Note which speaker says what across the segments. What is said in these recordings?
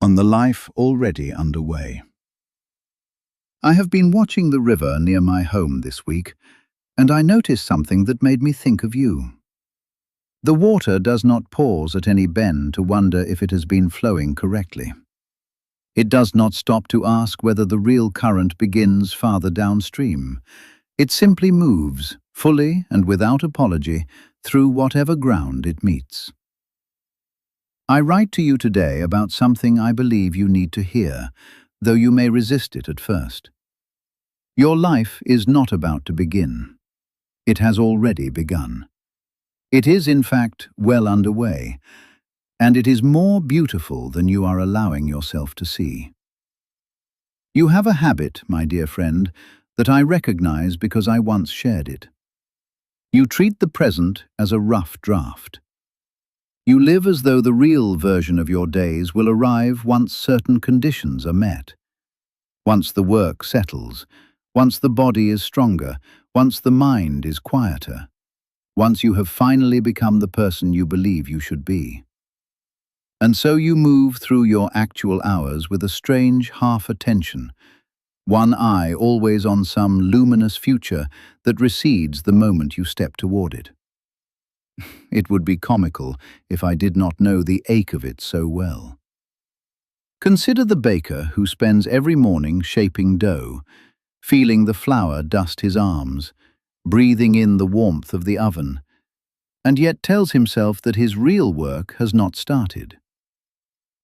Speaker 1: on the life already underway. I have been watching the river near my home this week, and I noticed something that made me think of you. The water does not pause at any bend to wonder if it has been flowing correctly. It does not stop to ask whether the real current begins farther downstream. It simply moves, fully and without apology, through whatever ground it meets. I write to you today about something I believe you need to hear, though you may resist it at first. Your life is not about to begin. It has already begun. It is, in fact, well underway, and it is more beautiful than you are allowing yourself to see. You have a habit, my dear friend, that I recognize because I once shared it. You treat the present as a rough draft. You live as though the real version of your days will arrive once certain conditions are met. Once the work settles, once the body is stronger, once the mind is quieter, once you have finally become the person you believe you should be. And so you move through your actual hours with a strange half-attention, one eye always on some luminous future that recedes the moment you step toward it. It would be comical if I did not know the ache of it so well. Consider the baker who spends every morning shaping dough, feeling the flour dust his arms, breathing in the warmth of the oven, and yet tells himself that his real work has not started.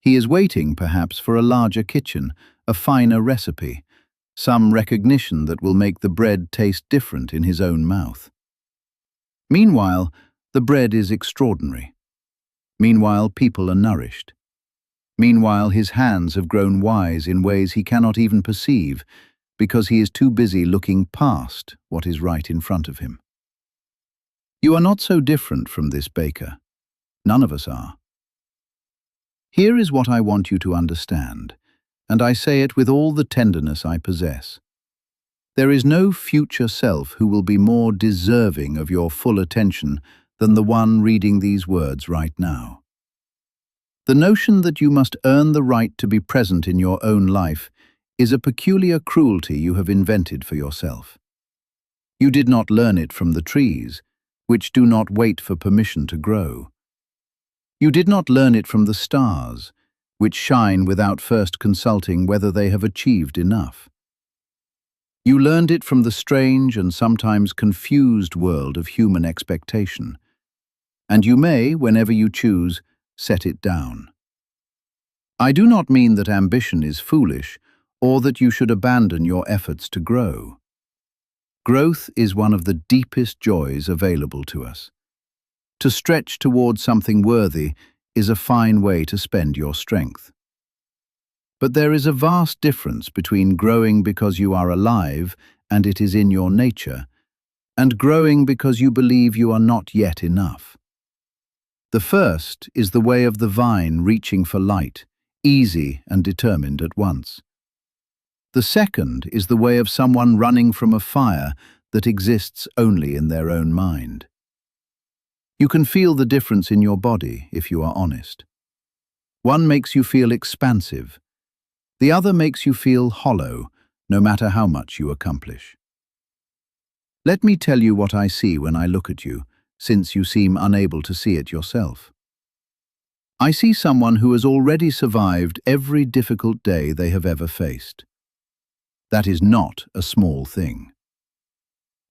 Speaker 1: He is waiting, perhaps, for a larger kitchen, a finer recipe, some recognition that will make the bread taste different in his own mouth. Meanwhile, the bread is extraordinary. Meanwhile, people are nourished. Meanwhile, his hands have grown wise in ways he cannot even perceive because he is too busy looking past what is right in front of him. You are not so different from this baker. None of us are. Here is what I want you to understand, and I say it with all the tenderness I possess. There is no future self who will be more deserving of your full attention than the one reading these words right now. The notion that you must earn the right to be present in your own life is a peculiar cruelty you have invented for yourself. You did not learn it from the trees, which do not wait for permission to grow. You did not learn it from the stars, which shine without first consulting whether they have achieved enough. You learned it from the strange and sometimes confused world of human expectation, and you may, whenever you choose, set it down. I do not mean that ambition is foolish, or that you should abandon your efforts to grow. Growth is one of the deepest joys available to us. To stretch toward something worthy is a fine way to spend your strength. But there is a vast difference between growing because you are alive and it is in your nature, and growing because you believe you are not yet enough. The first is the way of the vine reaching for light, easy and determined at once. The second is the way of someone running from a fire that exists only in their own mind. You can feel the difference in your body if you are honest. One makes you feel expansive. The other makes you feel hollow, no matter how much you accomplish. Let me tell you what I see when I look at you, since you seem unable to see it yourself. I see someone who has already survived every difficult day they have ever faced. That is not a small thing.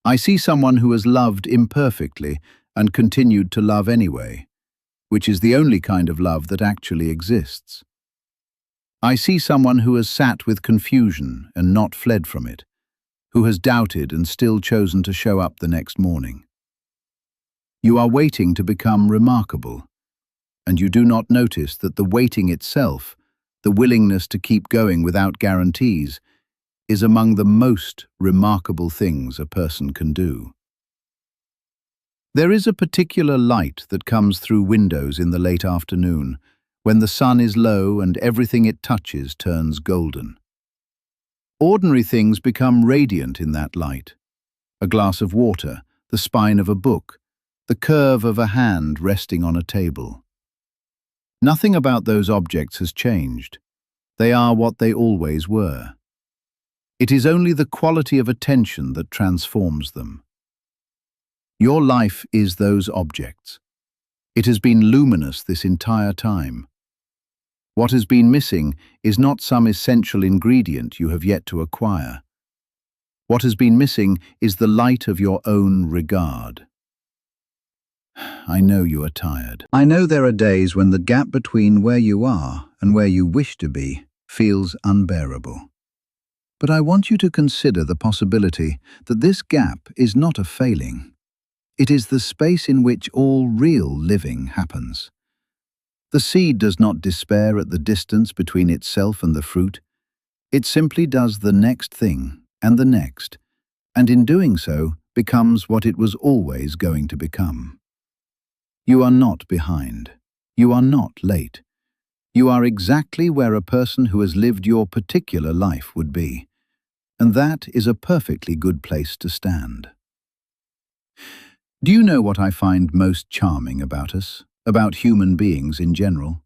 Speaker 1: I see someone who has loved imperfectly and continued to love anyway, which is the only kind of love that actually exists. I see someone who has sat with confusion and not fled from it, who has doubted and still chosen to show up the next morning. You are waiting to become remarkable, and you do not notice that the waiting itself, the willingness to keep going without guarantees, is among the most remarkable things a person can do. There is a particular light that comes through windows in the late afternoon, when the sun is low and everything it touches turns golden. Ordinary things become radiant in that light. A glass of water, the spine of a book, the curve of a hand resting on a table. Nothing about those objects has changed. They are what they always were. It is only the quality of attention that transforms them. Your life is those objects. It has been luminous this entire time. What has been missing is not some essential ingredient you have yet to acquire. What has been missing is the light of your own regard. I know you are tired. I know there are days when the gap between where you are and where you wish to be feels unbearable. But I want you to consider the possibility that this gap is not a failing. It is the space in which all real living happens. The seed does not despair at the distance between itself and the fruit. It simply does the next thing and the next, and in doing so becomes what it was always going to become. You are not behind. You are not late. You are exactly where a person who has lived your particular life would be, and that is a perfectly good place to stand. Do you know what I find most charming about us, about human beings in general?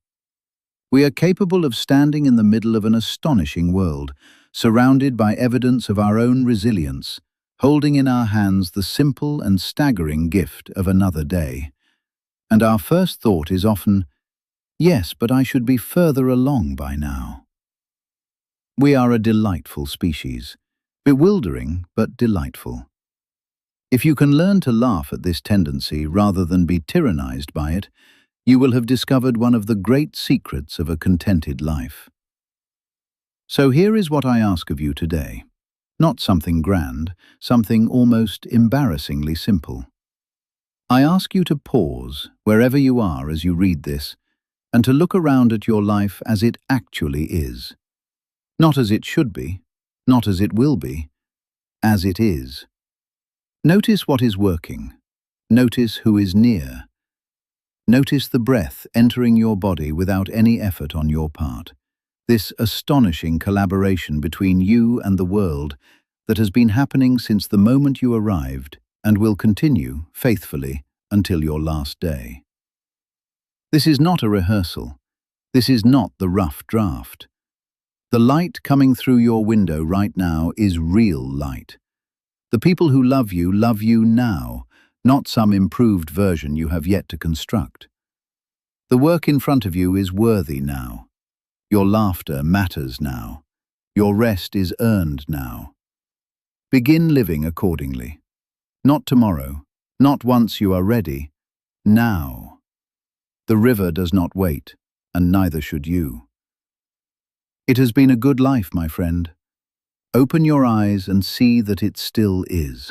Speaker 1: We are capable of standing in the middle of an astonishing world, surrounded by evidence of our own resilience, holding in our hands the simple and staggering gift of another day. And our first thought is often, yes, but I should be further along by now. We are a delightful species, bewildering but delightful. If you can learn to laugh at this tendency rather than be tyrannized by it, you will have discovered one of the great secrets of a contented life. So here is what I ask of you today. Not something grand, something almost embarrassingly simple. I ask you to pause wherever you are as you read this, and to look around at your life as it actually is. Not as it should be, not as it will be, as it is. Notice what is working. Notice who is near. Notice the breath entering your body without any effort on your part. This astonishing collaboration between you and the world that has been happening since the moment you arrived and will continue faithfully until your last day. This is not a rehearsal. This is not the rough draft. The light coming through your window right now is real light. The people who love you now, not some improved version you have yet to construct. The work in front of you is worthy now. Your laughter matters now. Your rest is earned now. Begin living accordingly. Not tomorrow, not once you are ready, now. The river does not wait, and neither should you. It has been a good life, my friend. Open your eyes and see that it still is.